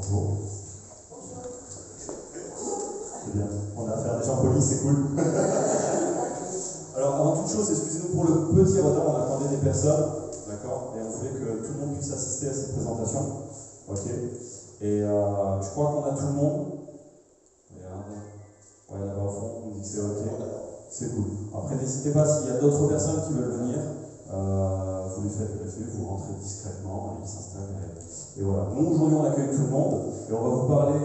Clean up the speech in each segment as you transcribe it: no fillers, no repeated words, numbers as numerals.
Bonjour. C'est bien. On a affaire à des gens polis, c'est cool. Alors, avant toute chose, excusez-nous pour le petit retard, on attendait des personnes, d'accord, et on voulait que tout le monde puisse assister à cette présentation. Ok. Et je crois qu'on a tout le monde. Regarde. Ouais, là-bas au fond, on dit que c'est ok. C'est cool. Après, n'hésitez pas, s'il y a d'autres personnes qui veulent venir, vous les faites greffer, vous rentrez discrètement, ils s'installent. Et voilà. Nous, aujourd'hui, on accueille tout le monde et on va vous parler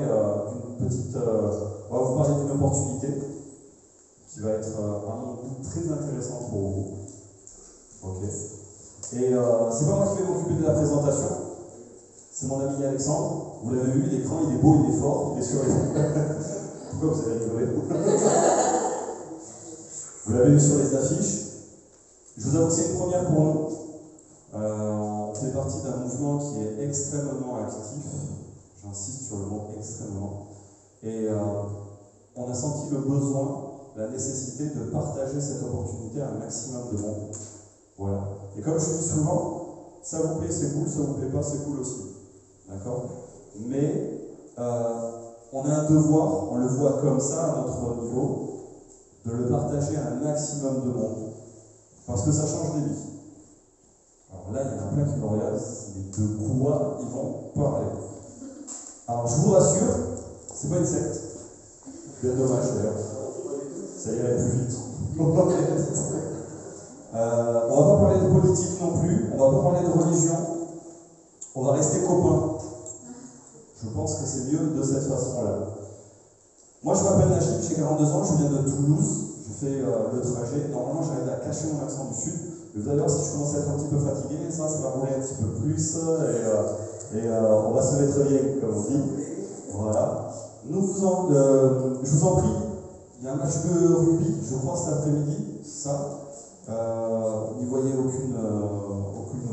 on va vous parler d'une opportunité qui va être, à mon goût, très intéressante pour vous. Ok. Et c'est pas moi qui vais m'occuper de la présentation, c'est mon ami Alexandre. Vous l'avez vu, l'écran, il est beau, il est fort, il est sur les... Pourquoi vous avez rigolé? Vous l'avez vu sur les affiches. Je vous avoue que c'est une première pour nous. On fait partie d'un mouvement qui est extrêmement actif. J'insiste sur le mot extrêmement. Et on a senti le besoin, la nécessité de partager cette opportunité à un maximum de monde. Voilà. Et comme je dis souvent, ça vous plaît, c'est cool, ça vous plaît pas, c'est cool aussi. D'accord? Mais on a un devoir, on le voit comme ça à notre niveau, de le partager à un maximum de monde. Parce que ça change des vies. Alors là, il y en a plein qui me regardent, de quoi ils vont parler. Alors je vous rassure, c'est pas une secte. C'est bien dommage d'ailleurs. Ça irait plus vite. On va pas parler de politique non plus, on va pas parler de religion, on va rester copains. Je pense que c'est mieux de cette façon-là. Moi je m'appelle Najib, j'ai 42 ans, je viens de Toulouse, je fais le trajet. Normalement j'arrive à cacher mon accent du sud, mais vous allez voir si je commence à être un petit peu fatigué, ça va rouler un petit peu plus et on va se mettre bien, comme on dit. Voilà. Je vous en prie, il y a un match de rugby, je crois, cet après-midi, ça. N'y voyez aucune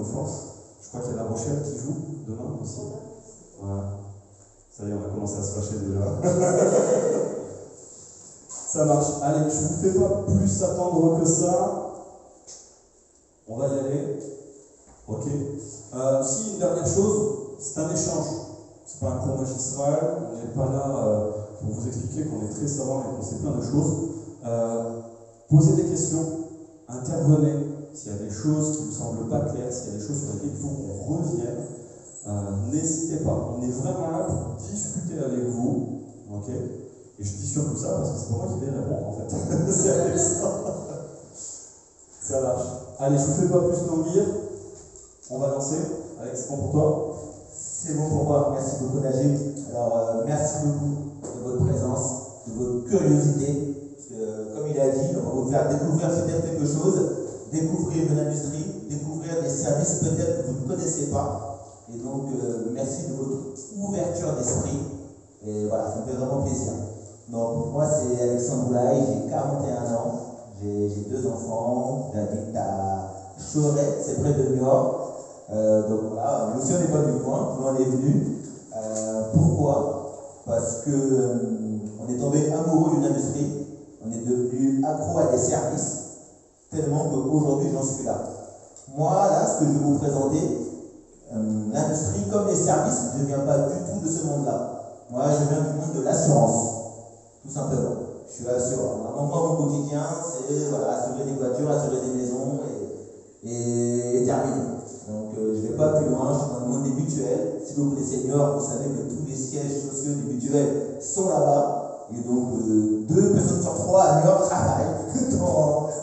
offense. Je crois qu'il y a La Rochelle qui joue demain aussi. Voilà. Ça y est, on a commencé à se fâcher déjà. Ça marche. Allez, je ne vous fais pas plus attendre que ça. On va y aller. Ok. Si, une dernière chose, c'est un échange. C'est pas un cours magistral. On n'est pas là pour vous expliquer qu'on est très savant et qu'on sait plein de choses. Posez des questions. Intervenez. S'il y a des choses qui ne vous semblent pas claires, s'il y a des choses sur lesquelles il faut qu'on revienne, n'hésitez pas. On est vraiment là pour discuter avec vous. Ok. Et je dis surtout ça parce que c'est pas moi qui vais répondre en fait. C'est Alexandre. Ça marche. Allez, je ne vous fais pas plus languir. On va lancer. Alex, c'est bon pour toi? C'est bon pour moi. Merci beaucoup, Najib. Alors, merci beaucoup de votre présence, de votre curiosité. Parce que, comme il a dit, on va vous faire découvrir peut-être quelque chose, découvrir une industrie, découvrir des services peut-être que vous ne connaissez pas. Et donc, merci de votre ouverture d'esprit. Et voilà, ça me fait vraiment plaisir. Donc, moi, c'est Alexandre Boulaye, j'ai 41 ans, j'ai 2 enfants, j'habite à Choret, c'est près de Niort. Donc voilà, nous aussi on n'est pas du coin, nous on est venus. Pourquoi? Parce que on est tombé amoureux d'une industrie, on est devenu accro à des services, tellement qu'aujourd'hui j'en suis là. Moi, là, ce que je vais vous présenter, l'industrie comme les services, je ne viens pas du tout de ce monde-là. Moi, je viens du monde de l'assurance, tout simplement. Je suis assureur. Moi, mon quotidien, c'est voilà, assurer des voitures, assurer des maisons et terminer. Donc, je ne vais pas plus loin, je suis dans le monde des mutuelles. Si vous voulez seniors, vous savez que tous les sièges sociaux des mutuelles sont là-bas. Et donc, 2 personnes sur 3 à New York travaillent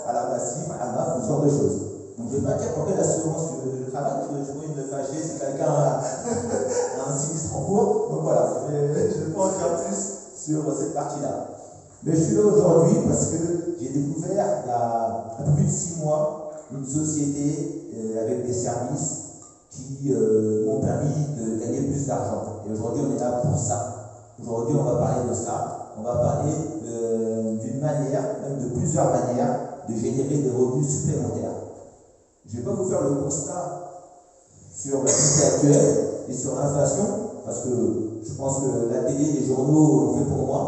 à la Massif, à la MAF, ce genre de choses. Donc, je ne vais pas dire pour quelle assurance je travaille, parce que je vois une fâcher si quelqu'un a un sinistre en cours. Donc voilà, je ne vais pas en dire plus sur cette partie-là. Mais je suis là aujourd'hui parce que j'ai découvert il y a un peu plus de 6 mois une société avec des services qui m'ont permis de gagner plus d'argent. Et aujourd'hui, on est là pour ça. Aujourd'hui, on va parler de ça. On va parler d'une manière, même de plusieurs manières, de générer des revenus supplémentaires. Je ne vais pas vous faire le constat sur la société actuelle et sur l'inflation, parce que je pense que la télé, les journaux l'ont fait pour moi.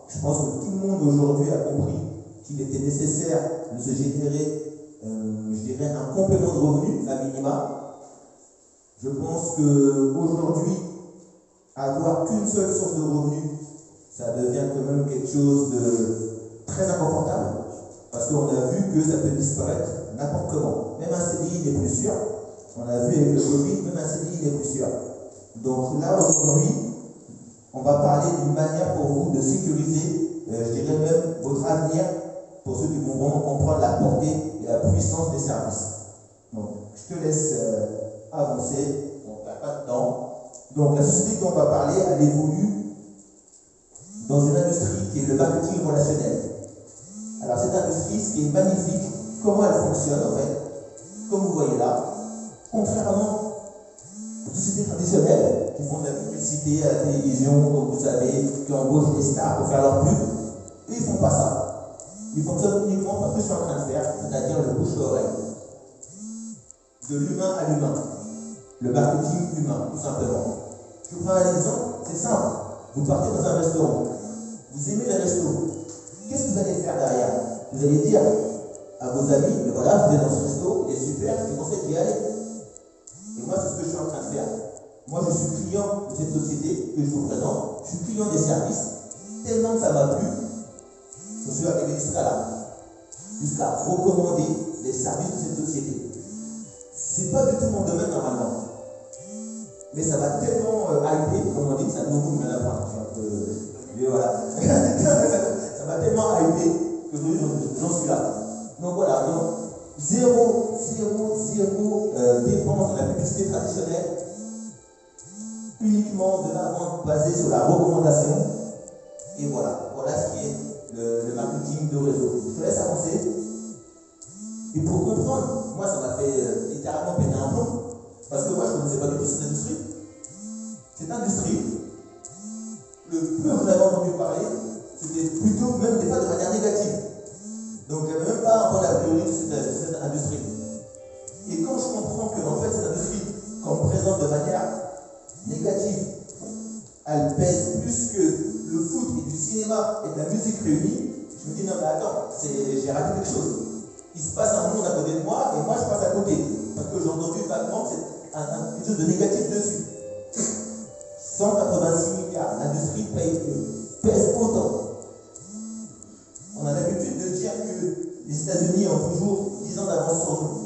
Je pense que tout le monde aujourd'hui a compris qu'il était nécessaire de se générer, je dirais, un complément de revenu à minima. Je pense qu'aujourd'hui, avoir qu'une seule source de revenus, ça devient quand même quelque chose de très inconfortable. Parce qu'on a vu que ça peut disparaître n'importe comment. Même un CDI n'est plus sûr. On a vu avec le Covid, même un CDI n'est plus sûr. Donc là, aujourd'hui, on va parler d'une manière pour vous de sécuriser, je dirais même, votre avenir, pour ceux qui vont vraiment comprendre la portée et la puissance des services. Donc, je te laisse avancer, on ne perd pas de temps. Donc, la société dont on va parler, elle évolue dans une industrie qui est le marketing relationnel. Alors, cette industrie, ce qui est magnifique, comment elle fonctionne en fait, comme vous voyez là, contrairement aux sociétés traditionnelles qui font de la publicité à la télévision, comme vous savez, qui embauchent des stars pour faire leur pub, eux, ils ne font pas ça. Ils fonctionnent uniquement par ce que je suis en train de faire, c'est-à-dire le bouche-à-oreille. De l'humain à l'humain. Le marketing humain, tout simplement. Je vous prends un exemple, c'est simple. Vous partez dans un restaurant. Vous aimez le resto. Qu'est-ce que vous allez faire derrière? Vous allez dire à vos amis, mais voilà, vous êtes dans ce resto, il est super, je vous conseille d'y aller. Et moi, c'est ce que je suis en train de faire. Moi, je suis client de cette société que je vous présente. Je suis client des services. Tellement que ça m'a plu, je suis arrivé jusqu'à là. Jusqu'à recommander les services de cette société. C'est pas du tout mon domaine normalement. Mais ça m'a tellement hypé, comme on dit, ça nous met à la fin. Je suis un peu. Et voilà. Ça m'a tellement hypé que j'en suis là. Donc voilà, donc zéro dépense de la publicité traditionnelle, uniquement de la vente basée sur la recommandation. Et voilà ce qui est le marketing de réseau. Je te laisse avancer. Et pour comprendre, moi ça m'a fait littéralement péter un plomb, parce que moi je ne connaissais pas du tout cette industrie. Cette industrie, le peu que j'avais entendu parler, c'était plutôt même des fois de manière négative. Donc il n'y avait même pas un bon a priori sur cette industrie. Et quand je comprends que en fait cette industrie, qu'on me présente de manière négative, elle pèse plus que le foot et du cinéma et de la musique réunis, je me dis non mais attends, j'ai raté quelque chose. Il se passe un monde à côté de moi et moi je passe à côté. Parce que j'ai entendu vaguement que c'est quelque chose de négatif dessus. 186 milliards, l'industrie pèse autant. On a l'habitude de dire que les États-Unis ont toujours 10 ans d'avance sur nous.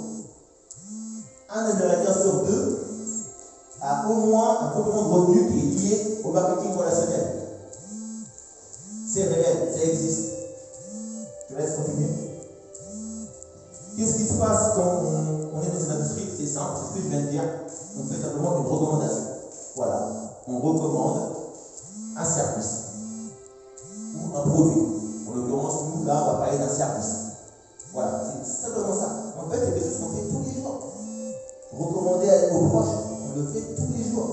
Un Américain sur deux a au moins un complément de revenu qui est lié au marketing relationnel. C'est réel, ça existe. Je laisse continuer. Qu'est-ce qui se passe quand on est dans cette industrie? C'est simple, c'est ce que je viens de dire. On fait simplement une recommandation. Voilà. On recommande un service ou un produit. En l'occurrence, nous, là, on va parler d'un service. Voilà, c'est simplement ça. En fait, c'est quelque chose qu'on fait tous les jours. Recommander aux proches, on le fait tous les jours.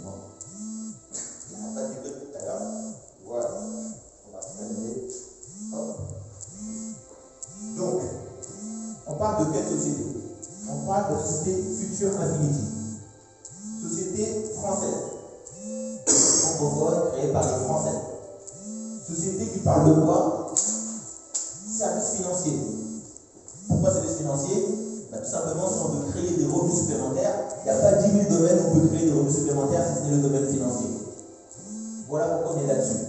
Bon. Il n'y a pas de débat tout à l'heure. Voilà. On va se calmer. Hop. Donc, on parle de quelle société? On parle de la société Future Infinity. Société française. Francophone, créée par les Français. Société qui parle de quoi? Services financiers. Pourquoi services financiers? Tout simplement, si on veut créer des revenus supplémentaires, il n'y a pas 10 000 domaines où on peut créer des revenus supplémentaires si ce n'est le domaine financier. Voilà pourquoi on est là-dessus.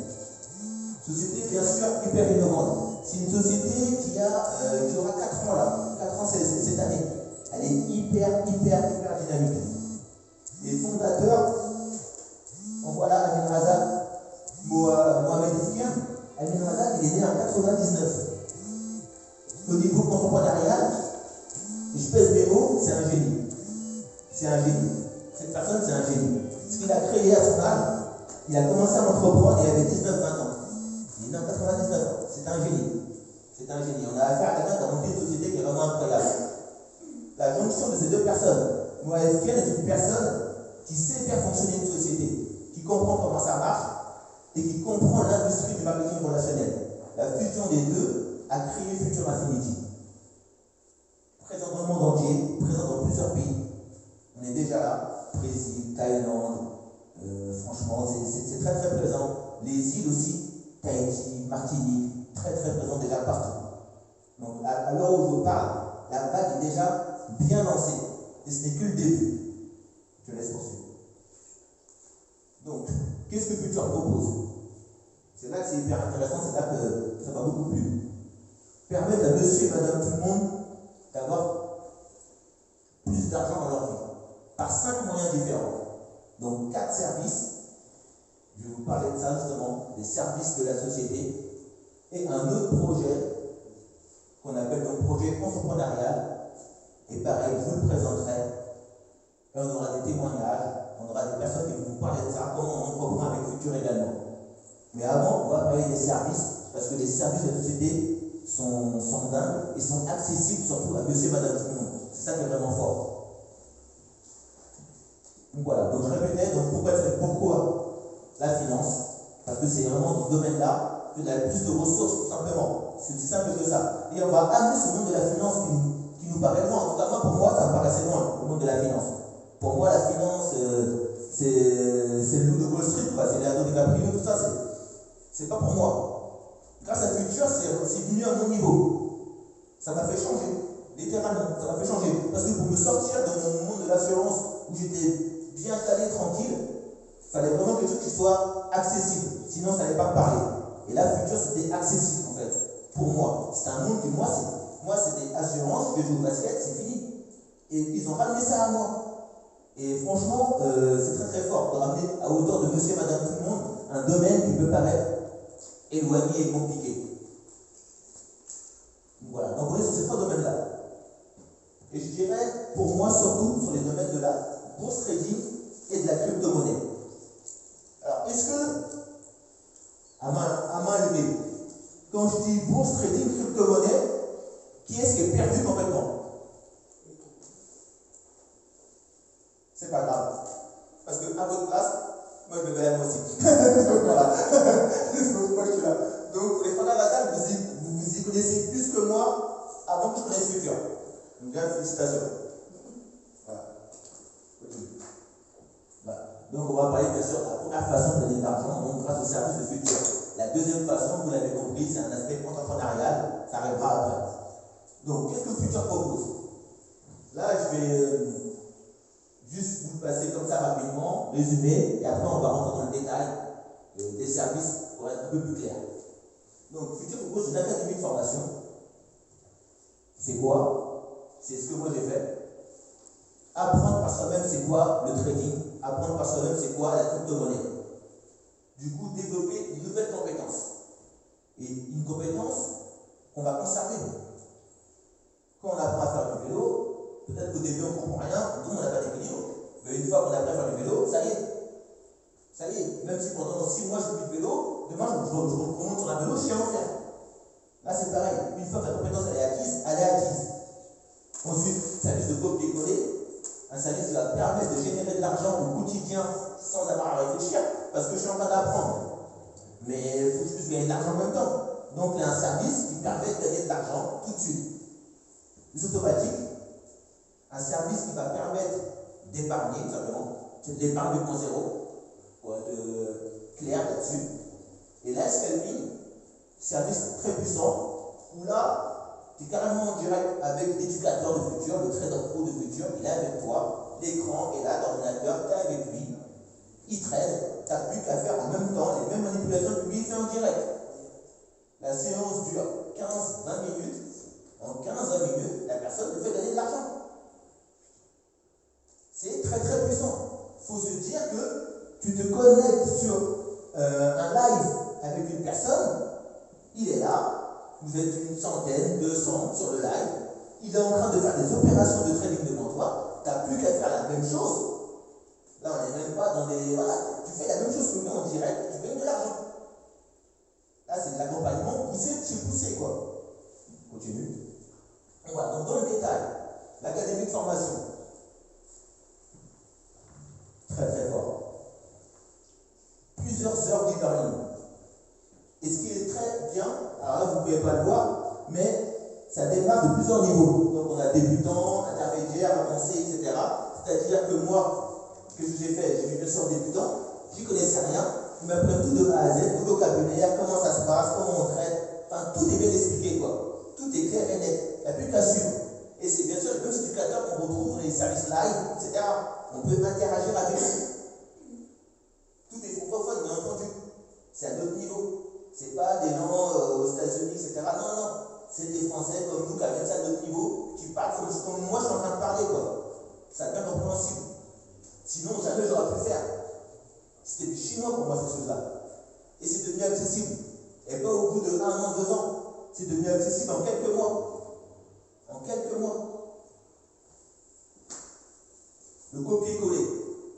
Société, bien sûr, hyper innovante. C'est une société qui aura 4 ans là. 4 ans cette année. Elle est hyper dynamique. Les fondateurs, on voit là Amin Razak, Mohamed Efkir. Amin Razak, il est né en 99. Au niveau entrepreneurial, je pèse mes mots, c'est un génie. C'est un génie. Cette personne, c'est un génie. Ce qu'il a créé à son âge, il a commencé à entreprendre, il avait 19-20 ans. Il est né en 99 ans. C'est un génie. C'est un génie. On a affaire à quelqu'un qui a monté une société qui est vraiment incroyable. La jonction de ces deux personnes, Mohamed Efkir est une personne qui sait faire fonctionner une société, qui comprend comment ça marche et qui comprend l'industrie du marketing relationnel. La fusion des deux a créé Future Infinity. Présent dans le monde entier, présent dans plusieurs pays. On est déjà là, Brésil, Thaïlande, franchement, c'est très présent. Les îles aussi, Tahiti, Martinique, très présent déjà partout. Donc à l'heure où je vous parle, la vague est déjà bien lancée. Et ce n'est que le début. Je laisse poursuivre. Qu'est-ce que Futur propose? C'est là que c'est hyper intéressant, c'est là que ça m'a beaucoup plu. Permettre à monsieur et madame tout le monde d'avoir plus d'argent dans leur vie, par 5 moyens différents. Donc 4 services, je vais vous parler de ça justement, des services de la société, et un autre projet qu'on appelle donc projet entrepreneurial. Et pareil, je vous le présenterai. Et on aura des témoignages, on aura des personnes qui vont vous parler de ça, comment on entreprend avec Futur également. Mais avant, on va parler des services, parce que les services de la société sont dingues et sont accessibles surtout à monsieur et madame tout le monde. C'est ça qui est vraiment fort. Donc voilà, donc je répétais, donc pourquoi la finance? Parce que c'est vraiment dans ce domaine-là qu'il y a plus de ressources, tout simplement. C'est aussi simple que ça. Et on va amener ce monde de la finance qui nous paraît loin. En tout cas, moi, pour moi, ça me paraissait loin, le monde de la finance. Pour moi, la finance, c'est le loup de Wall Street, c'est Leonardo DiCaprio, tout ça, c'est pas pour moi. Grâce à Futur, c'est venu à mon niveau. Ça m'a fait changer, littéralement, ça m'a fait changer. Parce que pour me sortir de mon monde de l'assurance, où j'étais bien calé, tranquille, il fallait vraiment quelque chose qui soit accessible. Sinon, ça n'allait pas me parler. Et là, Futur, c'était accessible, en fait, pour moi. C'était un monde que moi, c'était assurance, je joue au basket, c'est fini. Et ils ont ramené ça à moi. Et franchement, c'est très très fort de ramener à hauteur de monsieur et madame tout le monde un domaine qui peut paraître éloigné et compliqué. Voilà, donc on est sur ces 3 domaines-là. Et je dirais, pour moi, surtout sur les domaines de la bourse trading et de la crypto-monnaie. Alors, est-ce que, à main levée, quand je dis bourse trading, crypto-monnaie, qui est-ce qui est perdu complètement? C'est pas grave. Parce que à votre place, moi je me verrai moi aussi. Donc voilà. Donc moi je suis là. Donc pour les frères de la salle, vous y connaissez plus que moi avant que je connaisse Futur. Donc bien, félicitations. Voilà. Voilà. Donc on va parler bien sûr de la première façon de gagner de l'argent, donc grâce au service de Futur. La deuxième façon, vous l'avez compris, c'est un aspect entrepreneurial, ça arrivera après. Donc qu'est-ce que Futur propose? Là je vais juste vous le passer comme ça rapidement, résumé, et après on va rentrer dans le détail des services pour être un peu plus clair. Donc, Futur propose une académie de formation. C'est quoi? C'est ce que moi j'ai fait. Apprendre par soi-même, c'est quoi le trading? Apprendre par soi-même, c'est quoi la crypto-monnaie? Du coup, développer une nouvelle compétence. Et une compétence qu'on va conserver. Quand on apprend à faire du vélo, peut-être qu'au début on ne comprend rien, nous on n'a pas d'équilibre. Mais une fois qu'on apprend à faire du vélo, ça y est. Ça y est. Même si pendant 6 mois je fais du vélo, demain je remonte sur un vélo, je sais en faire. Là c'est pareil. Une fois que la compétence elle est acquise. Ensuite, service de copier-coller. Un service qui va permettre de générer de l'argent au quotidien sans avoir à réfléchir, parce que je suis en train d'apprendre. Mais il faut que je puisse gagner de l'argent en même temps. Donc il y a un service qui permet de gagner de l'argent tout de suite. Les automatiques, un service qui va permettre d'épargner, tout simplement. C'est de l'épargne 2.0, pour être clair là-dessus. Et là, Scalping, service très puissant, où là, tu es carrément en direct avec l'éducateur de Futur, le trader pro de Futur, il est avec toi, l'écran est là, l'ordinateur, tu es avec lui, il trade, tu n'as plus qu'à faire en même temps les mêmes manipulations que lui il fait en direct. La séance dure 15-20 minutes, en 15-20 minutes, la personne te fait gagner de l'argent. C'est très très puissant. Il faut se dire que tu te connectes sur un live avec une personne, il est là, vous êtes une centaine, 200 sur le live, il est en train de faire des opérations de trading devant toi, tu n'as plus qu'à faire la même chose. Là, on n'est même pas dans des. Voilà, tu fais la même chose que lui en direct, tu gagnes de l'argent. Là, c'est de l'accompagnement poussé chez poussé, quoi. Continue. Voilà, donc dans le détail, l'académie de formation. Très très fort. Plusieurs heures d'e-learning. Et ce qui est très bien, alors là vous ne pouvez pas le voir, mais ça démarre de plusieurs niveaux. Donc on a débutant, intermédiaire, avancé, etc. C'est-à-dire que moi, ce que j'ai fait, j'ai vu bien sûr débutant, j'y connaissais rien, ils m'apprennent tout de A à Z, tout le vocabulaire, comment ça se passe, comment on traite, enfin tout est bien expliqué quoi. Tout est clair et net, il n'y a plus qu'à suivre. Et c'est bien sûr les mêmes éducateurs qu'on retrouve dans les services live, etc. On peut interagir avec eux. Tout est francophone, le faire. C'était du chinois pour moi, ces choses-là. Et c'est devenu accessible. Et pas au bout de 1 an, 2 ans. C'est devenu accessible en quelques mois. En quelques mois. Le copier-coller.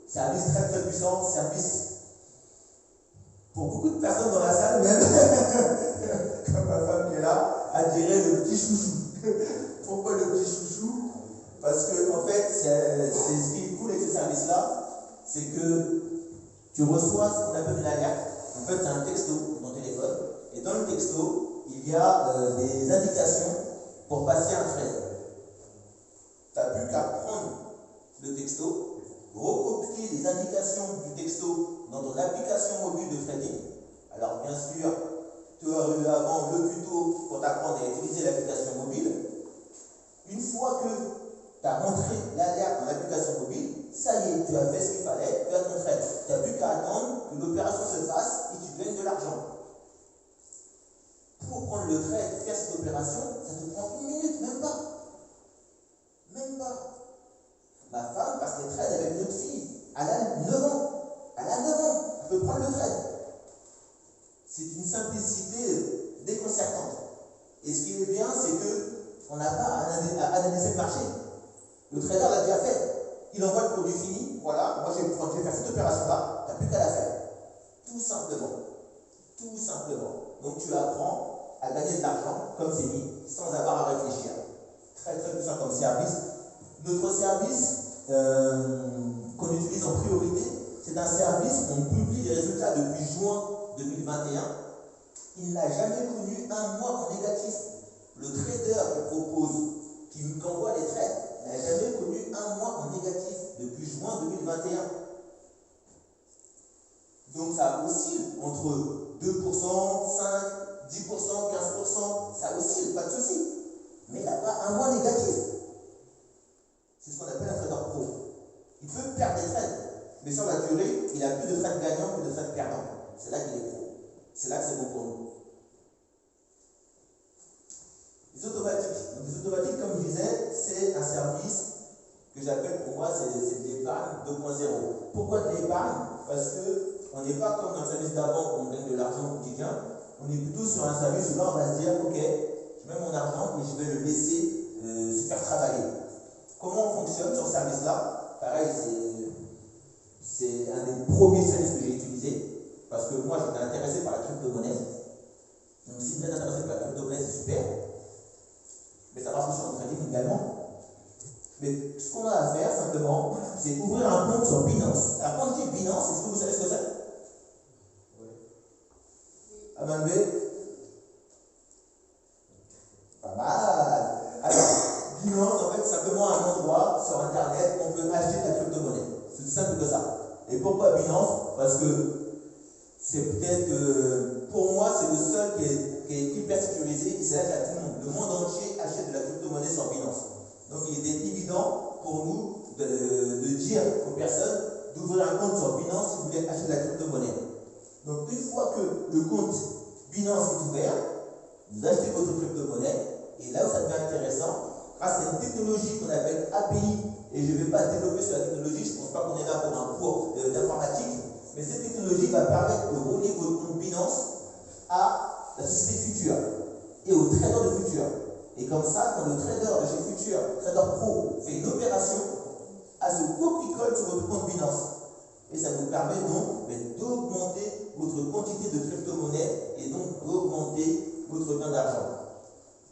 Service très très puissant, service pour beaucoup de personnes dans la salle, même, comme ma femme qui est là, a dirait le petit chouchou. Pourquoi le petit chouchou? Parce que, en fait, c'est ce qui est cool avec ce service-là, c'est que tu reçois ce qu'on appelle une alerte. En fait, c'est un texto dans ton téléphone. Et dans le texto, il y a des indications pour passer un trade. Tu n'as plus qu'à prendre le texto, recopier les indications du texto dans ton application mobile de trading. Alors, bien sûr, tu as eu avant le tuto pour t'apprendre à utiliser l'application mobile. Une fois que tu as rentré l'alerte dans l'application mobile, ça y est, tu as fait ce qu'il fallait, tu as ton trade. Tu n'as plus qu'à attendre que l'opération se fasse et tu gagnes de l'argent. Pour prendre le trade, faire cette opération, ça te prend 1 minute, même pas. Même pas. Ma femme passe les trades avec une autre fille. Elle a 9 ans. Elle a 9 ans. Elle peut prendre le trade. C'est une simplicité déconcertante. Et ce qui est bien, c'est qu'on n'a pas à analyser le marché. Le trader l'a déjà fait. Il envoie le produit fini. Voilà, moi je vais faire cette opération-là. Tu n'as plus qu'à la faire. Tout simplement. Tout simplement. Donc tu apprends à gagner de l'argent, comme c'est mis, sans avoir à réfléchir. Très très puissant comme service. Notre service qu'on utilise en priorité, c'est un service qu'on publie les résultats depuis juin 2021. Il n'a jamais connu un mois en négatif. Le trader qui propose, qui envoie les trades, n'a jamais connu un mois en négatif depuis juin 2021. Donc ça oscille entre 2%, 5%, 10%, 15%, ça oscille, pas de souci. Mais il n'a pas un mois négatif. C'est ce qu'on appelle un trader pro. Il peut perdre des trades, mais sur la durée, il a plus de trades gagnants que de trades perdants. C'est là qu'il est pro. C'est là que c'est bon pour nous. Les automatiques. Donc, les automatiques, comme je disais, c'est un service que j'appelle pour moi, c'est de l'épargne 2.0. Pourquoi de l'épargne? Parce qu'on n'est pas comme dans le service d'avant où on gagne de l'argent au quotidien. On est plutôt sur un service où là, on va se dire, ok, je mets mon argent et je vais le laisser se faire travailler. Comment on fonctionne sur ce service-là? Pareil, c'est un des premiers services que j'ai utilisé parce que moi, j'étais intéressé par la crypto-monnaie. Donc, si vous êtes intéressé par la crypto-monnaie, c'est super. Mais ça marche aussi en trading également. Mais ce qu'on a à faire, simplement, c'est ouvrir un compte sur Binance. Alors, quand je dis Binance, est-ce que vous savez ce que c'est? Oui. Aman B? Pas mal. Alors, Binance, en fait, c'est simplement un endroit sur Internet où on peut acheter de la crypto-monnaie. C'est aussi simple que ça. Et pourquoi Binance? Parce que c'est peut-être, pour moi, c'est le seul qui est hyper sécurisé et c'est là qu'il y a tout le monde. Le monde entier achète de la crypto-monnaie sur Binance. Donc il était évident pour nous de dire aux personnes d'ouvrir un compte sur Binance si vous voulez acheter de la crypto-monnaie. Donc une fois que le compte Binance est ouvert, vous achetez votre crypto-monnaie et là où ça devient intéressant, grâce à une technologie qu'on appelle API, et je ne vais pas développer sur la technologie, je ne pense pas qu'on est là pour un cours d'informatique, mais cette technologie va permettre de relier votre compte Binance à la société future et aux traders de futur. Et comme ça, quand le trader de chez Future, trader pro, fait une opération, à se copie-colle sur votre compte Binance. Et ça vous permet donc d'augmenter votre quantité de crypto-monnaie et donc d'augmenter votre gain d'argent.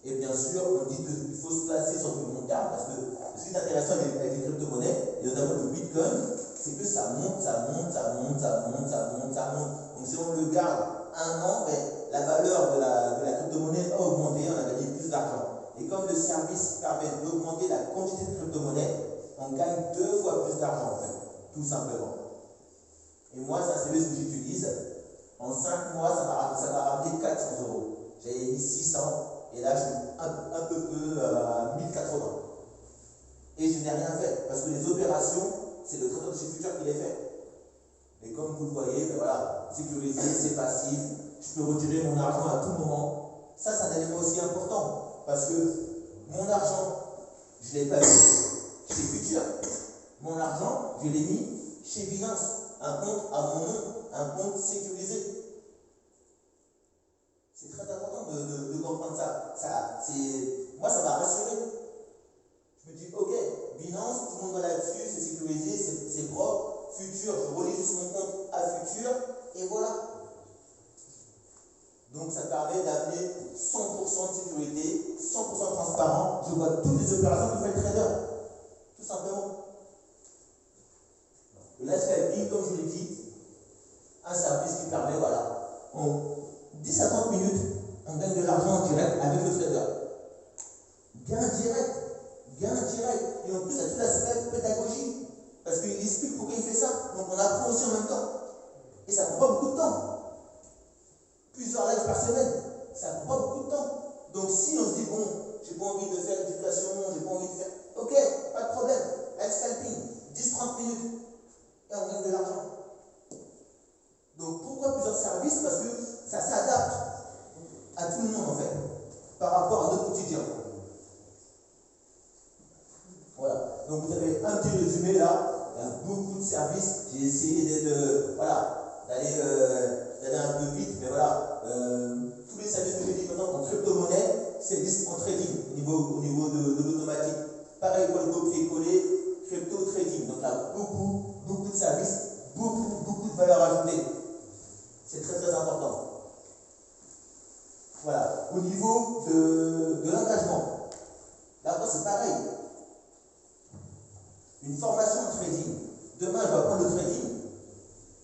Et bien sûr, on dit qu'il faut se placer sur du long terme parce que ce qui est intéressant avec les crypto-monnaies, et notamment le Bitcoin, c'est que ça monte, ça monte, ça monte, ça monte, ça monte, ça monte. Donc si on le garde 1 an, la valeur de la crypto-monnaie a augmenté, on a gagné plus d'argent. Et comme le service permet d'augmenter la quantité de crypto-monnaie, on gagne 2 fois plus d'argent en fait, tout simplement. Et moi, c'est un service que j'utilise. En 5 mois, ça m'a ramené 400 euros. J'avais mis 600 et là, je suis un peu à 1080. Et je n'ai rien fait parce que les opérations, c'est le trader de chez Future qui les fait. Et comme vous le voyez, voilà, sécurisé, c'est passif, je peux retirer mon argent à tout moment. Ça, c'est un élément aussi important. Parce que mon argent, je ne l'ai pas mis chez Future. Mon argent, je l'ai mis chez Binance. un compte à mon nom, un compte sécurisé. C'est très important de comprendre ça. Moi, ça m'a rassuré. Je me dis, ok, Binance, tout le monde va là-dessus, c'est sécurisé, c'est propre. Futur, je relie juste mon compte à Futur, et voilà. Donc ça permet d'amener 100% de sécurité, 100% transparent. Je vois toutes les opérations que fait le trader. Tout simplement. Le live scalping, comme je vous l'ai dit, un service qui permet, voilà, en 10 à 30 minutes, on gagne de l'argent en direct avec le trader. Gain direct. Gain direct. Et en plus, il y a tout l'aspect pédagogie. Parce qu'il explique pourquoi il fait ça. Donc on apprend aussi en même temps. Et ça ne prend pas beaucoup de temps. Plusieurs lives par semaine. Ça ne prend pas beaucoup de temps. Donc si on se dit, bon, j'ai pas envie de faire l'éducation, j'ai pas envie de faire. Ok, pas de problème. Live scalping, 10-30 minutes. Et on gagne de l'argent. Donc pourquoi plusieurs services? Parce que ça s'adapte à tout le monde en fait, par rapport à notre quotidien. Voilà. Donc vous avez un petit résumé là. Il y a beaucoup de services. J'ai essayé d'aller un peu vite, mais voilà. Tous les services que j'ai dit maintenant en crypto-monnaie, c'est juste en trading au niveau de l'automatique. Pareil pour le copier-coller, crypto-trading. Donc là, beaucoup de services, beaucoup de valeur ajoutée. C'est très très important. Voilà. Au niveau de l'engagement, là c'est pareil. Une formation de trading. Demain, je vais apprendre le trading.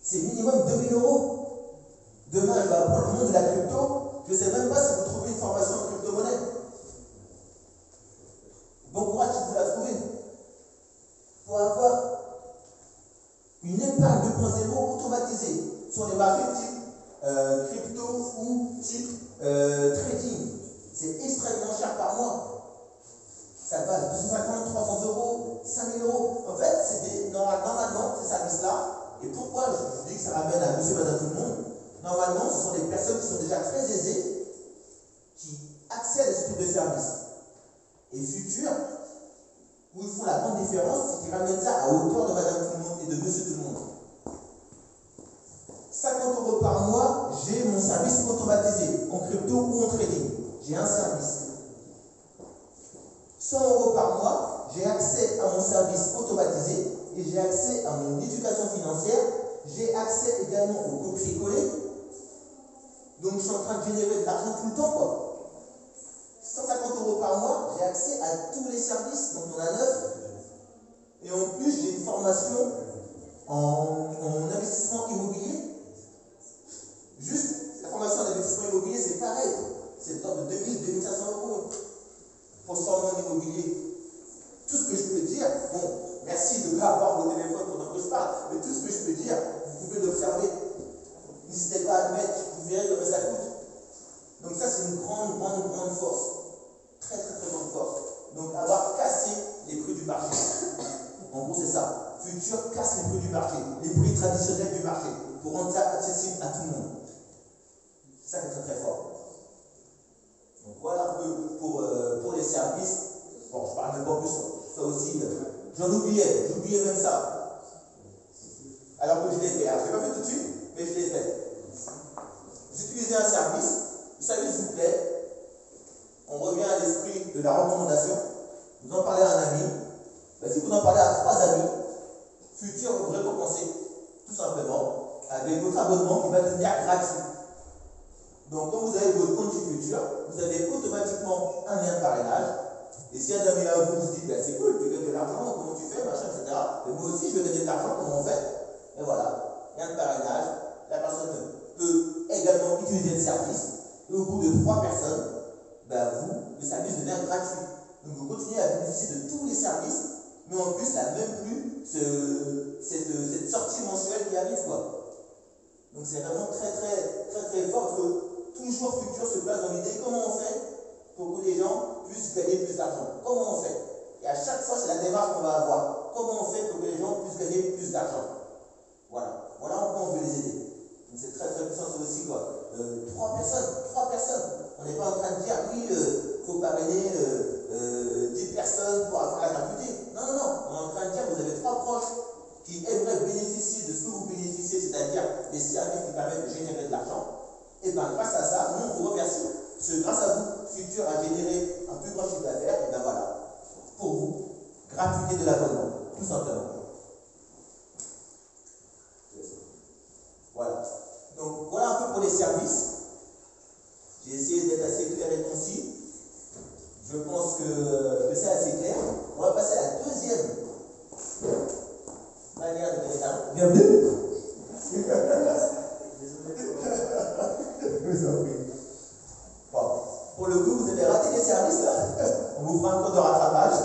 C'est minimum 2000 €. Demain, je vais apprendre le monde de la crypto. Je ne sais même pas si vous trouvez une formation en crypto-monnaie. Bon courage si vous la trouvez. Pour avoir une épargne 2.0 automatisée sur les marchés type crypto ou type trading. C'est extrêmement cher par mois. Ça va de 250, 300 €, 5000 €. En fait, normalement, ces services-là, et pourquoi je dis que ça ramène à monsieur, madame, tout le monde, normalement, ce sont des personnes qui sont déjà très aisées, qui accèdent à ce type de service. Et Futur, où ils font la grande différence, c'est qu'ils ramènent ça à hauteur de madame tout le monde et de monsieur tout le monde. 50 € par mois, j'ai mon service automatisé, en crypto ou en trading. J'ai un service. 100 € par mois, j'ai accès à mon service automatisé et j'ai accès à mon éducation financière. J'ai accès également au copier-coller. Donc je suis en train de générer de l'argent tout le temps, quoi. 150 € par mois, j'ai accès à tous les services, donc on a 9. Et en plus, j'ai une formation en investissement immobilier. Juste la formation en investissement immobilier, c'est pareil. C'est de l'ordre de 2000-2500 € pour se former en immobilier. Tout ce que je peux dire, bon, merci de ne pas avoir vos téléphones pendant que je parle, mais tout ce que je peux dire, vous pouvez l'observer. N'hésitez pas à le mettre, vous verrez comment ça coûte. Donc ça, c'est une grande force. Très grande force. Donc avoir cassé les prix du marché. En gros, c'est ça. Futur casse les prix du marché, les prix traditionnels du marché, pour rendre ça accessible à tout le monde. C'est ça qui est très fort. Donc voilà un peu pour les services. Bon, je parle même pas plus, ça aussi, j'oubliais même ça. Alors que je l'ai fait. Alors, je ne l'ai pas fait tout de suite, mais je l'ai fait. Vous utilisez un service, le service vous plaît, on revient à l'esprit de la recommandation, vous en parlez à un ami, ben, si vous en parlez à 3 amis, Futur vous récompenser, tout simplement, avec votre abonnement qui va devenir gratuit. Donc, quand vous avez votre compte chez Futur, vous avez automatiquement un lien de parrainage. Et si un ami à vous se dit, ben, c'est cool, tu gagnes de l'argent, comment tu fais, machin, etc. Et moi aussi, je veux gagner de l'argent, comment on fait? Et voilà, lien de parrainage, la personne peut également utiliser le service. Et au bout de 3 personnes, ben, le service devient gratuit. Donc, vous continuez à bénéficier de tous les services, mais en plus, il n'y a même plus cette sortie mensuelle qui arrive, quoi. Donc, c'est vraiment très fort que toujours Futur se place dans l'idée comment on fait pour que les gens puissent gagner plus d'argent. Comment on fait? Et à chaque fois, c'est la démarche qu'on va avoir. Comment on fait pour que les gens puissent gagner plus d'argent? Voilà en quoi on veut les aider. Donc c'est très puissant ça aussi, quoi. 3 personnes. On n'est pas en train de dire, oui, faut parrainer 10 personnes pour avoir la gratuité. Non. On est en train de dire, vous avez 3 proches qui aimeraient bénéficier de ce que vous bénéficiez c'est-à-dire des services qui permettent de générer de l'argent, et bien grâce à ça, nous on vous remercie, parce que grâce à vous, Futur a généré un plus grand chiffre d'affaires, et bien voilà, pour vous, gratuité de l'abonnement, tout simplement. Voilà. Donc voilà un peu pour les services. J'ai essayé d'être assez clair et concis. Je pense que c'est assez clair. On va passer à la deuxième manière de gagner de l'argent. Bienvenue. Je vous en prie. Bon, pour le coup, vous avez raté les services là. On vous fera un cours de rattrapage.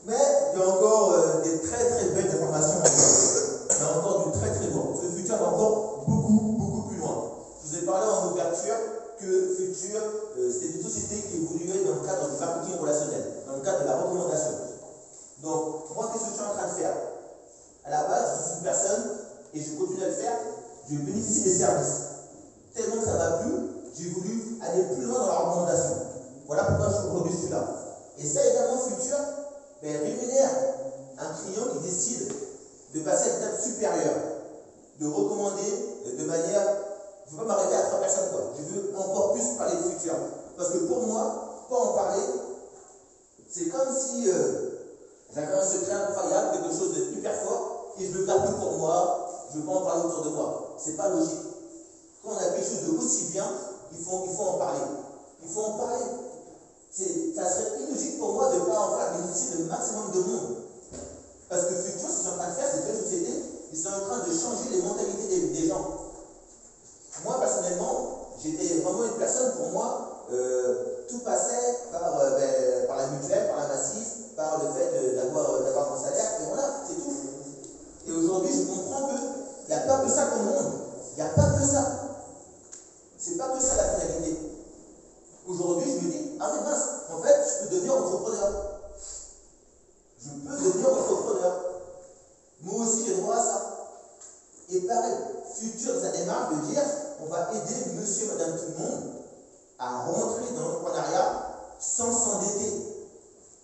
Mais il y a encore des très très belles informations. Il y a encore du très très loin. Parce que Futur va encore beaucoup plus loin. Je vous ai parlé en ouverture que Futur, c'était une société qui évoluait dans le cadre du marketing relationnel, dans le cadre de la recommandation. Donc, moi, qu'est-ce que je suis en train de faire? À la base, je suis une personne, et je continue à le faire, je bénéficie des services. Tellement que ça m'a plu, j'ai voulu aller plus loin dans la recommandation. Voilà pourquoi aujourd'hui je suis là. Et ça également, Futur rémunère un client qui décide de passer à l'étape supérieure, de recommander de manière. Je ne veux pas m'arrêter à 3 personnes, quoi. Je veux encore plus parler de Futur. Parce que pour moi, pas en parler, c'est comme si j'avais un secret incroyable, quelque chose de hyper fort, et je le garde que pour moi, je ne veux pas en parler autour de moi. C'est pas logique. Quand on a quelque chose de aussi bien, il faut en parler. Il faut en parler. Ça serait illogique pour moi de ne pas en faire bénéficier le maximum de monde. Parce que Futur, ce qu'ils sont en train de faire, c'est une société, ils sont en train de changer les mentalités des gens. Moi, personnellement, j'étais vraiment une personne, pour moi, tout passait par la mutuelle, par la massif, par le fait d'avoir mon salaire, et voilà, c'est tout. Et aujourd'hui, je comprends qu'il n'y a pas que ça comme monde. Il n'y a pas que ça. C'est pas que ça la finalité. Aujourd'hui, je me dis, ah mais mince, en fait, je peux devenir entrepreneur. Je peux devenir entrepreneur. Moi aussi, j'ai droit à ça. Et pareil, Futur, sa démarche de dire, on va aider monsieur et madame tout le monde à rentrer dans l'entrepreneuriat sans s'endetter.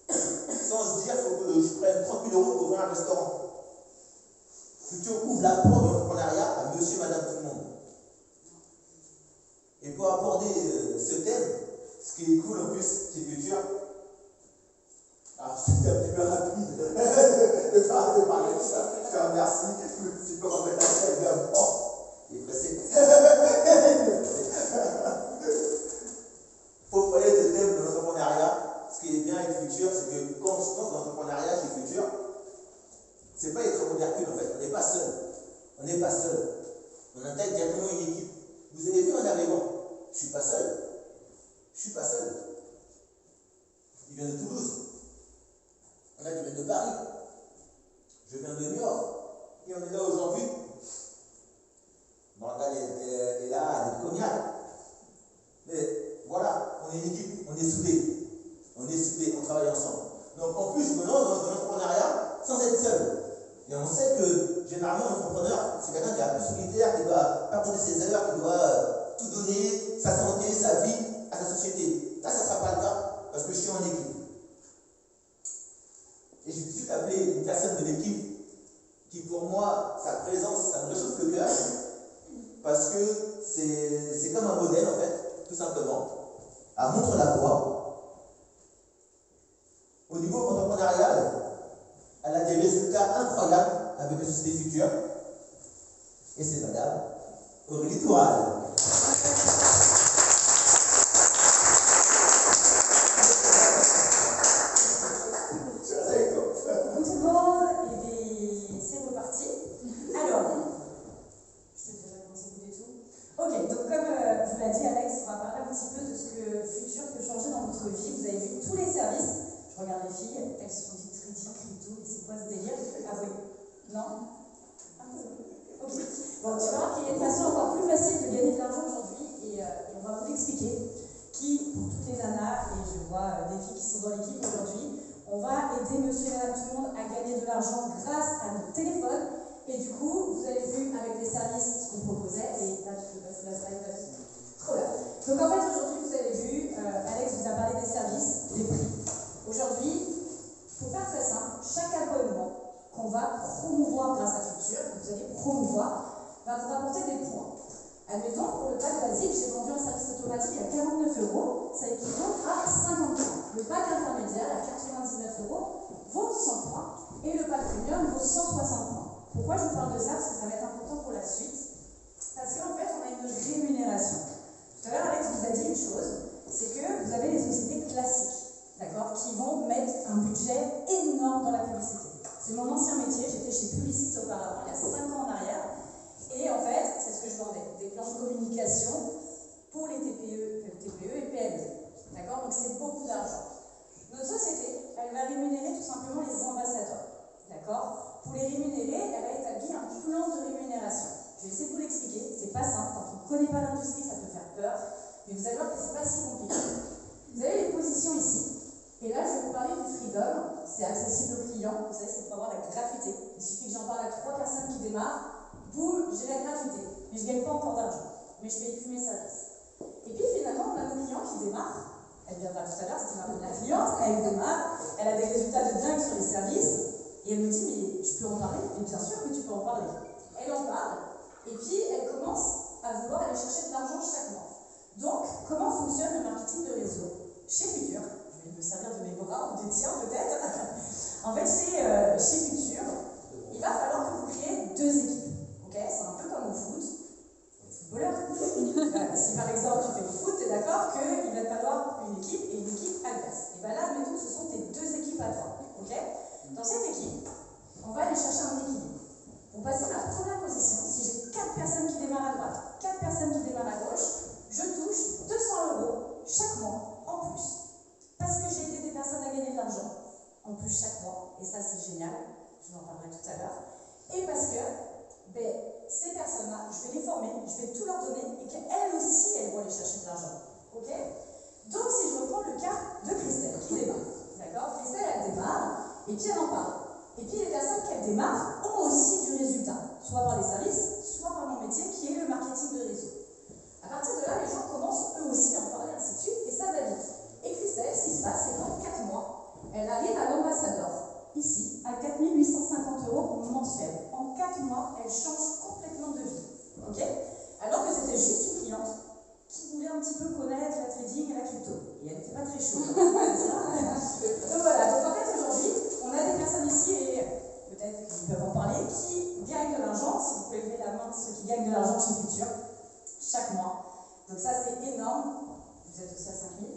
Sans se dire, il faut que je prenne 30 000 € pour ouvrir un restaurant. Futur ouvre la porte de l'entrepreneuriat à monsieur et madame tout le monde. Et pour aborder ce thème, ce qui est cool en plus chez Futur, alors c'était un petit peu rapide de parler de ça. Je te remercie. Tu peux remettre la chaîne bien fort. Il est pressé. Il faut parler de thème de l'entrepreneuriat. Ce qui est bien avec Futur, c'est que quand on se lance dans l'entrepreneuriat chez Futur, c'est pas être recul en fait. On n'est pas seul. On n'est pas seul. On intègre directement une équipe. Vous avez vu en arrivant, je ne suis pas seul. Je ne suis pas seul. Il vient de Toulouse. On a qui viennent de Paris. Je viens de New York. Et on est là aujourd'hui. Morgane est là, elle est de Cognac. Mais voilà, on est une équipe, on est soudés. On est soudés, on travaille ensemble. Donc en plus, je me lance dans l'entrepreneuriat sans être seul. Et on sait que généralement, l'entrepreneur, c'est quelqu'un qui est un peu solitaire, qui doit pas compter ses heures, qui doit tout donner, sa santé, sa vie à sa société. Là, ça ne sera pas le cas parce que je suis en équipe. Et j'ai tout de suite appelé une personne de l'équipe qui, pour moi, sa présence, ça me réchauffe le cœur parce que c'est comme un modèle, en fait, tout simplement. Elle montre la voie. Au niveau entrepreneurial, elle a des résultats incroyables avec les sociétés futures. Et c'est madame Aurélie Toural. Tout le monde, et c'est reparti. Alors, je te dirai comment c'est et tout. Ok, donc comme vous l'a dit Alex, on va parler un petit peu de ce que Futur peut changer dans votre vie. Vous avez vu tous les services. Je regarde les filles, elles se sont dites trading, crypto, et c'est quoi ce délire? Ah oui. Non? Ah oui. Ok. Bon, tu vas voir qu'il y a une façon encore plus facile de gagner de l'argent aujourd'hui, et on va vous l'expliquer. Qui, pour toutes les nanas, et je vois des filles qui sont dans l'équipe aujourd'hui, on va aider monsieur et madame tout le monde à gagner de l'argent grâce à notre téléphone. Et du coup, vous avez vu avec les services ce qu'on proposait, et là tu peux passer la slide là-dessus. Trop bien. Donc en fait, aujourd'hui, vous avez vu, Alex vous a parlé des services, des prix. Aujourd'hui, il faut faire très simple, chaque abonnement qu'on va promouvoir grâce à Futur, que vous allez promouvoir, va vous rapporter des points. Admettons, pour le pack basique, j'ai vendu un service automatique à 49 €, ça équivaut à 50 points. Le pack intermédiaire à 99 € vaut 100 points et le pack premium vaut 160 points. Pourquoi je vous parle de ça? Parce que ça va être important pour la suite. Parce qu'en fait, on a une rémunération. Tout à l'heure, Alex vous a dit une chose, c'est que vous avez les sociétés classiques, d'accord, qui vont mettre un budget énorme dans la publicité. C'est mon ancien métier, j'étais chez Publicis auparavant, il y a 5 ans en arrière. Et en fait, c'est ce que je vendais, des plans de communication pour les TPE et PME. D'accord? Donc c'est beaucoup d'argent. Notre société, elle va rémunérer tout simplement les ambassadeurs. D'accord? Pour les rémunérer, elle a établi un plan de rémunération. Je vais essayer de vous l'expliquer. C'est pas simple. Quand on ne connaît pas l'industrie, ça peut faire peur. Mais vous allez voir que c'est pas si compliqué. Vous avez les positions ici. Et là, je vais vous parler du freedom. C'est accessible aux clients. Vous savez, c'est pour avoir la gratuité. Il suffit que j'en parle à 3 personnes qui démarrent. Boum, j'ai la gratuité. Mais je ne gagne pas encore d'argent. Mais je paye plus mes services. Et puis finalement, on a nos clients qui démarrent. Elle viendra tout à l'heure, c'était ma cliente. Elle démarre. Elle a des résultats de dingue sur les services. Et elle me dit, mais je peux en parler? Et bien sûr que tu peux en parler. Elle en parle. Et puis, elle commence à vouloir aller chercher de l'argent chaque mois. Donc, comment fonctionne le marketing de réseau? Chez Futur, je vais me servir de mes bras ou des tiens peut-être. En fait, chez Futur, il va falloir que vous créez 2 équipes. Okay, c'est un peu comme au foot. Footballeur. Si par exemple tu fais le foot, tu es d'accord qu'il va te falloir une équipe et une équipe adverse. Et bien là, admettons que ce sont tes 2 équipes à toi. Okay? Dans cette équipe, on va aller chercher un équilibre. Pour passer à la première position, si j'ai 4 personnes qui démarrent à droite, 4 personnes qui démarrent à gauche, je touche 200 € chaque mois en plus. Parce que j'ai aidé des personnes à gagner de l'argent en plus chaque mois. Et ça, c'est génial. Je vous en parlerai tout à l'heure. Et parce que ces personnes-là, je vais les former, je vais tout leur donner et qu'elles aussi, elles vont aller chercher de l'argent. Ok? Donc, si je reprends le cas de Christelle qui démarre, d'accord? Christelle, elle démarre et puis elle en parle. Et puis, les personnes qu'elle démarre ont aussi du résultat, soit par les services, soit par mon métier qui est le marketing de réseau. À partir de là, les gens commencent eux aussi à en parler, ainsi de suite, et ça va vite. Et Christelle, ce qui se passe, c'est qu'en 4 mois, elle arrive à l'ambassadeur, ici, à 4 850 € mensuels. En 4 mois, elle change complètement de vie. Ok? Alors que c'était juste une cliente qui voulait un petit peu connaître la trading et la crypto. Et elle n'était pas très chaude. Donc voilà, donc en fait aujourd'hui, on a des personnes ici, et peut-être qu'ils peuvent en parler, qui gagnent de l'argent, si vous pouvez lever la main, ceux qui gagnent de l'argent chez Futur, chaque mois. Donc ça c'est énorme. Vous êtes aussi à 5 000.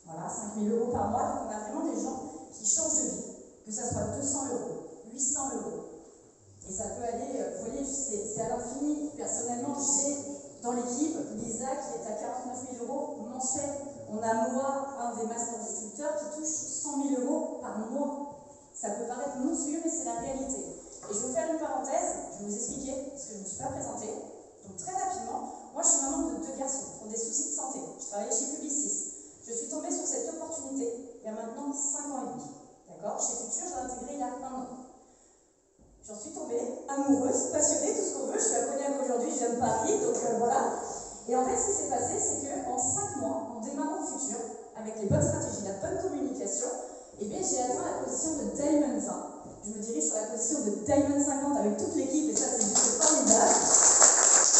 Voilà, 5 000 € par mois. Donc on a vraiment des gens qui changent de vie. Que ça soit 200 €, 800 €. Et ça peut aller, vous voyez, c'est à l'infini. Personnellement, j'ai dans l'équipe Lisa qui est à 49 000 € mensuels. On a Noah, un des master distributeurs, qui touche 100 000 € par mois. Ça peut paraître monstrueux, mais c'est la réalité. Et je vais vous faire une parenthèse, je vais vous expliquer, parce que je ne me suis pas présentée. Donc très rapidement, moi je suis maman de 2 garçons qui ont des soucis de santé. Je travaillais chez Publicis. Je suis tombée sur cette opportunité il y a maintenant 5 ans et demi. D'accord? Chez Futur, j'ai intégré il y a 1 an. J'en suis tombée amoureuse, passionnée, tout ce qu'on veut. Je suis à Cognac aujourd'hui, je viens de Paris, donc voilà. Et en fait, ce qui s'est passé, c'est qu'en 5 mois, en démarrant Futur, avec les bonnes stratégies, la bonne communication, eh bien, j'ai atteint la position de Diamond 20. Je me dirige sur la position de Diamond 50 avec toute l'équipe, et ça, c'est juste formidable.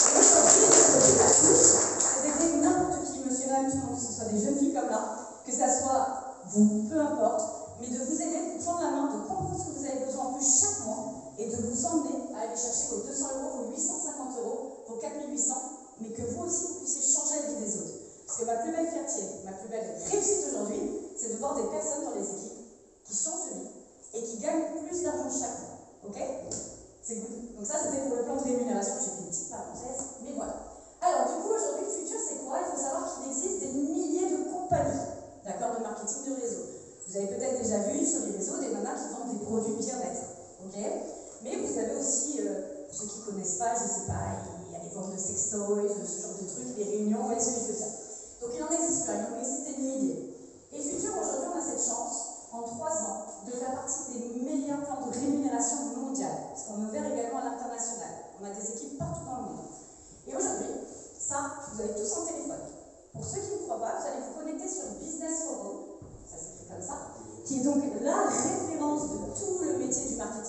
Et aujourd'hui, c'est d'aider n'importe qui, monsieur, madame, tout le monde, que ce soit des jeunes filles comme là, que ça soit vous, peu importe, mais de vous aider, de vous prendre la main, de comprendre ce que vous avez besoin en plus chaque mois, et de vous emmener à aller chercher vos 200 €, vos 850 €, vos 4800, mais que vous aussi, vous puissiez changer la vie des autres. Parce que ma plus belle fierté, ma plus belle réussite aujourd'hui, c'est de voir des personnes dans les équipes qui changent de vie et qui gagnent plus d'argent chaque mois. Ok? C'est good. Donc ça, c'était pour le plan de rémunération. J'ai fait une petite parenthèse, mais voilà. Alors, du coup, aujourd'hui, le futur, c'est quoi? Il faut savoir qu'il existe des milliers de compagnies, d'accord, de marketing de réseau. Vous avez peut-être déjà vu sur les réseaux des nanas qui vendent des produits bien-être. Ok? Mais vous avez aussi, pour ceux qui ne connaissent pas, je ne sais pas, il y a les ventes de sextoys, ce genre de trucs, des réunions, vous voyez ce que je veux dire. Donc il en existe plein, il en existe des milliers. Et Futur, aujourd'hui, on a cette chance, en 3 ans, de faire partie des meilleurs plans de rémunération mondiale, parce qu'on est ouvert également à l'international. On a des équipes partout dans le monde. Et aujourd'hui, ça, vous avez tous un téléphone. Pour ceux qui ne croient pas, vous allez vous connecter sur Business Forum, ça s'écrit comme ça, qui est donc la référence de tout le métier du marketing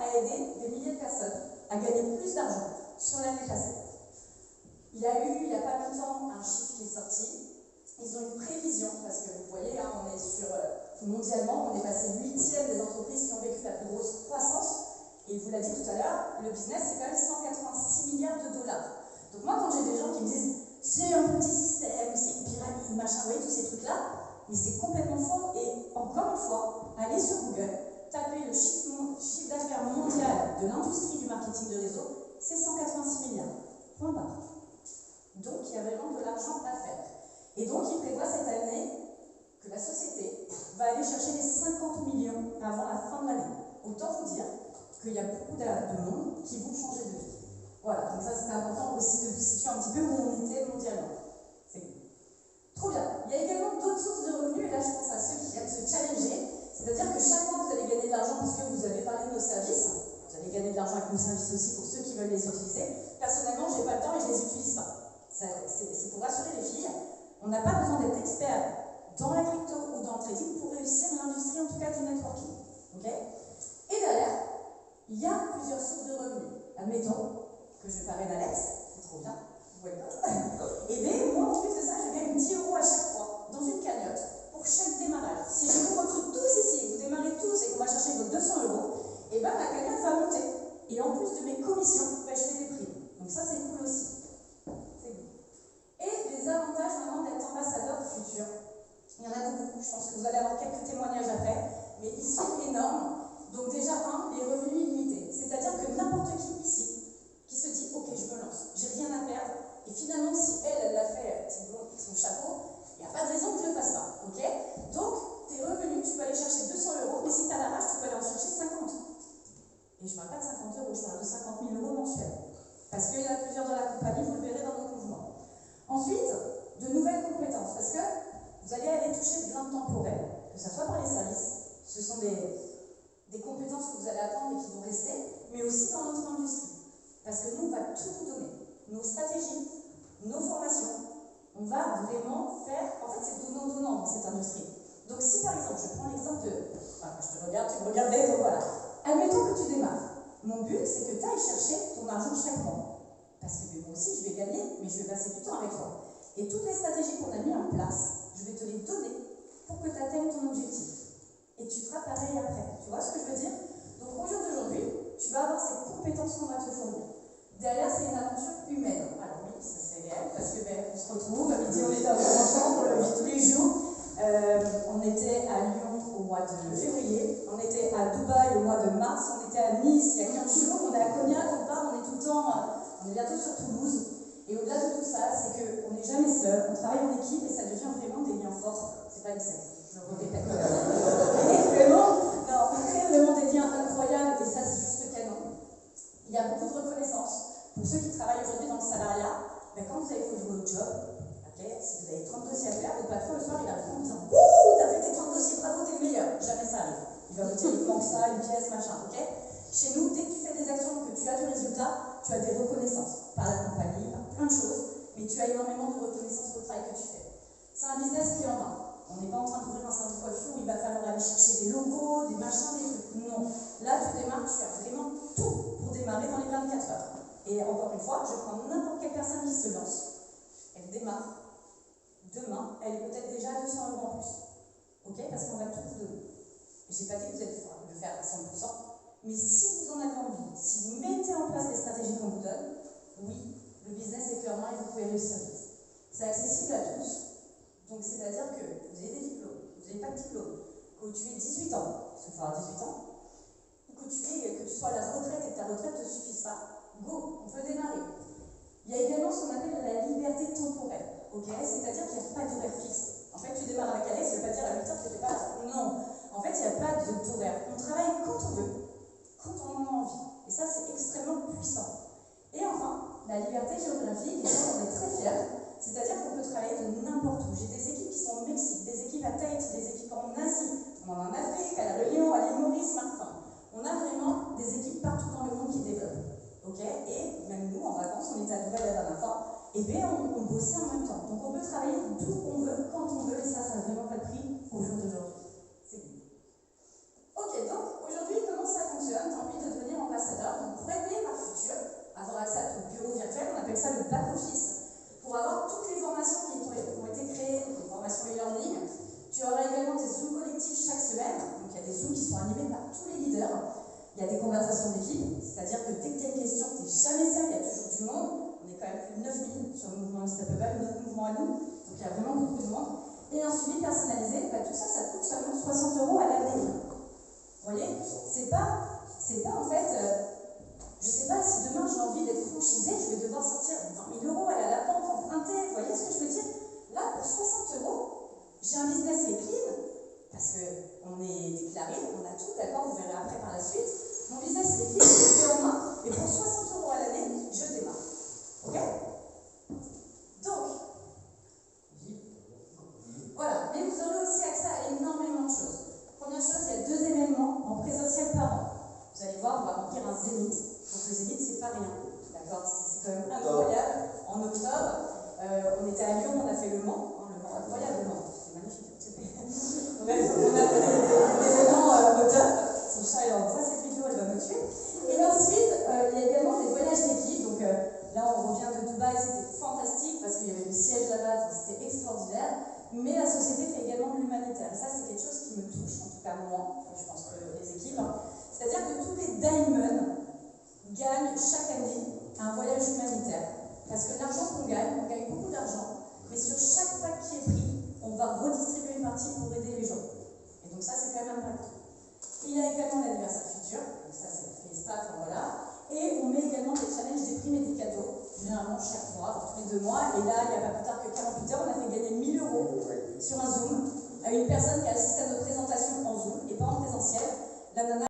a aidé des milliers de personnes à gagner plus d'argent sur l'année passée. Il y a eu, il n'y a pas longtemps, un chiffre qui est sorti. Ils ont une prévision, parce que vous voyez, hein, on est sur, mondialement, on est passé 8e des entreprises qui ont vécu la plus grosse croissance. Et il vous l'a dit tout à l'heure, le business, c'est quand même 186 milliards de dollars. Donc moi, quand j'ai des gens qui me disent, c'est un petit système, c'est une pyramide, machin, vous voyez, tous ces trucs-là, mais c'est complètement faux. Et encore une fois, allez sur Google, tapez le chiffre d'affaires mondial de l'industrie du marketing de réseau, c'est 186 milliards. Point barre. Donc, il y a vraiment de l'argent à faire. Et donc, il prévoit cette année que la société va aller chercher les 50 millions avant la fin de l'année. Autant vous dire qu'il y a beaucoup de monde qui vont changer de vie. Voilà, donc ça c'est important aussi de vous situer un petit peu où on était mondialement. C'est trop bien. Il y a également d'autres sources de revenus, et là je pense à ceux qui aiment se challenger. C'est-à-dire que chaque mois vous allez gagner de l'argent parce que vous avez parlé de nos services. Vous allez gagner de l'argent avec nos services aussi pour ceux qui veulent les utiliser. Personnellement, j'ai pas le temps et je les utilise pas. C'est pour rassurer les filles. On n'a pas besoin d'être expert dans la crypto ou dans le trading pour réussir l'industrie, en tout cas du networking. Okay, et derrière, il y a plusieurs sources de revenus. Admettons que je parraine d'Alex, c'est trop bien, vous voyez pas. Et bien, moi, en plus de ça, je gagne 10 € à chaque fois dans une cagnotte pour chaque démarrage. Si je vous recrute tous ici, vous démarrez tous et qu'on va chercher vos 200 €, et bien ma cagnotte va monter. Et en plus de mes commissions, ben, je fais des primes. Donc ça, c'est cool aussi. C'est cool. Et les avantages maintenant d'être ambassadeur futur. Il y en a beaucoup, je pense que vous allez avoir quelques témoignages après, mais ils sont énormes. Donc déjà, les revenus illimités. C'est-à-dire que n'importe qui ici, qui se dit, ok, je me lance, j'ai rien à perdre, et finalement, si elle l'a fait, son chapeau, il n'y a pas de raison que je ne le fasse pas, ok? Donc, tes revenus, tu peux aller chercher 200 €, mais si tu as la rage, tu peux aller en chercher 50. Et je ne parle pas de 50 €, je parle de 50 000 € mensuels. Parce qu'il y en a plusieurs dans la compagnie, vous le verrez dans nos mouvements. Ensuite, de nouvelles compétences, parce que vous allez aller toucher de l'intemporel, que ce soit par les services, ce sont des compétences que vous allez apprendre et qui vont rester, mais aussi dans notre industrie. Parce que nous, on va tout vous donner. Nos stratégies, nos formations, on va vraiment faire... En fait, c'est donnant-donnant dans cette industrie. Donc si par exemple, je prends l'exemple de... Enfin, je te regarde, tu me regardais, donc voilà. Admettons que tu démarres. Mon but, c'est que tu ailles chercher ton argent chaque mois. Parce que moi aussi, je vais gagner, mais je vais passer du temps avec toi. Et toutes les stratégies qu'on a mises en place, je vais te les donner pour que tu atteignes ton objectif. Et tu feras pareil après. Tu vois ce que je veux dire? Donc au jour d'aujourd'hui, tu vas avoir ces compétences qu'on va te fournir. Derrière, c'est une aventure humaine. Alors oui, ça c'est réel, parce que on se retrouve, à midi on est dans un ensemble, on le vit tous les jours. On était à Lyon au mois de février, on était à Dubaï au mois de mars, on était à Nice il y a 15 jours, on est à Cognac, on part, on est tout le temps, on est bientôt sur Toulouse. Et au-delà de tout ça, c'est qu'on n'est jamais seul, on travaille en équipe et ça devient vraiment des liens forts. C'est pas une secte, je le répète. Mais vraiment, non, on crée vraiment des liens incroyables et ça c'est juste canon. Il y a beaucoup de reconnaissance. Pour ceux qui travaillent aujourd'hui dans le salariat, quand vous avez fait votre job, si vous avez 30 dossiers à faire, votre patron le soir il arrive en disant ouh, t'as fait tes 30 dossiers, bravo, t'es le meilleur. Jamais ça arrive. Il va vous dire il manque ça, une pièce, machin, ok? Chez nous, dès que tu fais des actions, que tu as du résultat, tu as des reconnaissances par la compagnie, par plein de choses, mais tu as énormément de reconnaissance pour le travail que tu fais. C'est un business clé en main. On n'est pas en train d'ouvrir un salon de coiffure où il va falloir aller chercher des logos, des machins, des trucs. Non. Là, tu démarres, tu as vraiment tout pour démarrer dans les 24 heures. Et encore une fois, je prends n'importe quelle personne qui se lance. Elle démarre. Demain, elle est peut-être déjà à 200 € en plus. Ok? Parce qu'on va tout vous donner. Je n'ai pas dit que vous allez le faire à 100%, mais si vous en avez envie, si vous mettez en place les stratégies qu'on vous donne, oui, le business est clairement et vous pouvez réussir vite. C'est accessible à tous. Donc, c'est-à-dire que vous avez des diplômes, vous n'avez pas de diplôme, que tu aies 18 ans, parce qu'il faut avoir 18 ans, ou que tu sois à la retraite et que ta retraite ne te suffise pas, go, on peut démarrer. Il y a également ce qu'on appelle la liberté temporelle, ok? C'est-à-dire qu'il n'y a pas d'horaire fixe. En fait, tu démarres avec Alex, ça ne veut pas dire à 8 heures que tu n'étais pas là. Non, en fait, il n'y a pas d'horaire. On travaille quand on veut, quand on en a envie. Et ça, c'est extrêmement puissant. Et enfin, la liberté géographique, et ça, on est très fiers. C'est-à-dire qu'on peut travailler de n'importe où. J'ai des équipes qui sont au Mexique, des équipes à Tahiti, des équipes en Asie, on en a en Afrique, à La Réunion, à l'île Maurice, Martin. On a vraiment des équipes partout dans le monde qui développent. Ok? Et même nous, en vacances, on était à Dubaï la dernière fois, et bien on bossait en même temps. Donc on peut travailler d'où on veut, quand on veut, et ça n'a vraiment pas de prix au jour d'aujourd'hui. C'est bon. Ok, donc aujourd'hui, comment ça fonctionne? Tu as envie de devenir Il y a des conversations d'équipe, c'est-à-dire que dès que tu as une question, tu n'es jamais seul, il y a toujours du monde. On est quand même plus de 9000 sur le mouvement Unstoppable, notre mouvement à nous, donc il y a vraiment beaucoup de monde. Et un suivi personnalisé, tout ça, ça coûte seulement 60 € à l'année. Vous voyez, c'est pas en fait, je sais pas si demain j'ai envie d'être franchisé, je vais devoir sortir 20 000 € aller à la banque, emprunter, vous voyez ce que je veux dire? Là, pour 60 €, j'ai un business qui est clean, parce qu'on est déclaré, on a tout, d'accord, vous verrez après par la suite. Mon business il est clean, je l'ai en main, et pour 60 € à l'année, je démarre. Ok? Donc, voilà, mais vous aurez aussi accès à énormément de choses. Première chose, il y a 2 événements en présentiel par an. Vous allez voir, on va remplir un zénith. Donc le zénith, c'est pas rien. D'accord? C'est quand même incroyable. En octobre, on était à Lyon, on a fait Le Mans. Le Mans, incroyable, Le Mans. C'est magnifique. Bref, on a fait des événements au top. Son chat est en voit cette vidéo, elle va me tuer. Et ensuite, il y a également des voyages d'équipe. Donc là, on revient de Dubaï, c'était fantastique parce qu'il y avait le siège là-bas, c'était extraordinaire. Mais la société fait également de l'humanitaire. Et ça, c'est quelque chose qui me touche, en tout cas moi, et je pense que les équipes. C'est-à-dire que tous les diamonds gagnent chaque année un voyage humanitaire. Parce que l'argent qu'on gagne, on gagne beaucoup d'argent, mais sur chaque pack qui est pris, on va redistribuer une partie pour aider les gens. Et donc ça, c'est quand même important. Il y a également l'anniversaire futur, donc ça c'est la Fiesta, enfin voilà. Et on met également des challenges, des primes et des cadeaux, généralement chaque mois, tous les 2 mois. Et là, il n'y a pas plus tard que 48 heures, on a fait gagner 1 000 € sur un Zoom à une personne qui a assisté à notre présentation en Zoom et pas en présentiel. La nana